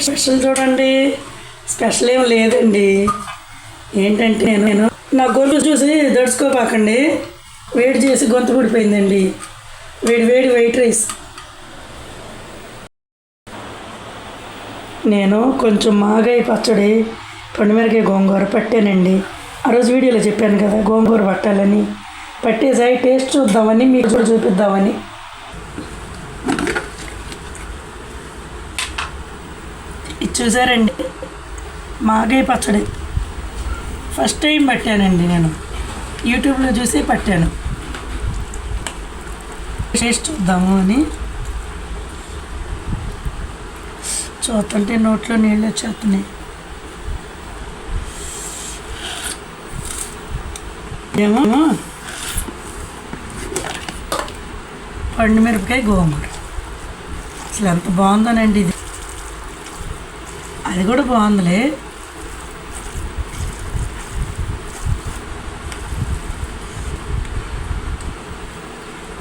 Special చూడండి, special ఏం లేదండి. ఏంటంటే నేను నా గొంతు చూసి దడుచుకోపాకండి, వేడి చేసి గొంతు పడిపోయిందండి. వేడి వేడి వైట్ రైస్. నేను కొంచెం మాగాయ పచ్చడి, పండుమిరకాయ గోంగూర పట్టానండి. ఆ రోజు వీడియోలో చెప్పాను కదా గోంగూర పట్టాలని. పట్టేసాయి, టేస్ట్ చూద్దామని, మీకు కూడా చూపిద్దామని. ఇది చూసారండి, మాగాయ పచ్చడి. ఫస్ట్ టైం పట్టానండి నేను, యూట్యూబ్లో చూసి పట్టాను. టేస్ట్ చూద్దాము అని చూస్తుంటే నోట్లో నీళ్ళు వచ్చేస్తున్నాయి. ఏమో పండుమిరపకాయ గోంగూర, అసలు ఎంత బాగుందోనండి ఇది. అది కూడా బాగుందిలే.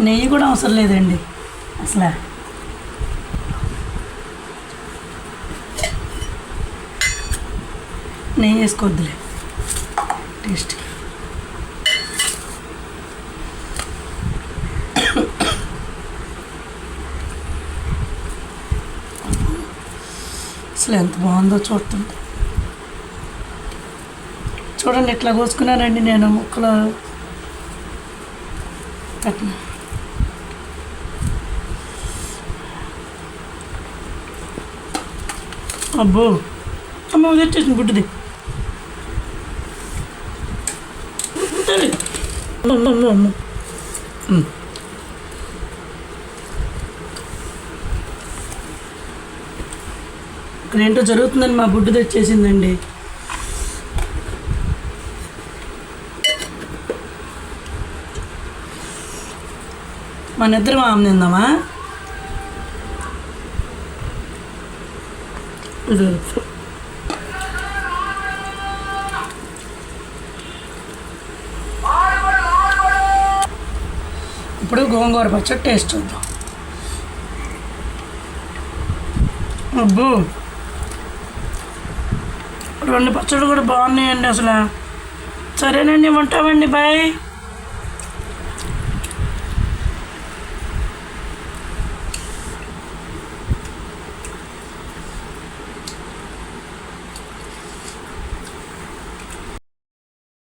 నెయ్యి కూడా అవసరం లేదండి అసలు. నెయ్యి వేసుకోవద్దులే టేస్ట్. అసలు ఎంత బాగుందో చూస్తుంటే. చూడండి ఎట్లా కోసుకున్నానండి నేను ముక్కలు అట్లా. అబ్బో అమ్మ తెచ్చేసింది గుడ్డుది. ఇక్కడ ఏంటో జరుగుతుందని మా బుడ్డు తెచ్చేసిందండి. మన ఇద్దరం ఆమె తిందామా? ఇది ఇప్పుడు గోంగూర పచ్చడి టేస్ట్ చూద్దాం. అబ్బో, రెండు పచ్చళ్ళు కూడా బాగున్నాయండి అసలు. సరేనండి, ఉంటామండి, బాయ్.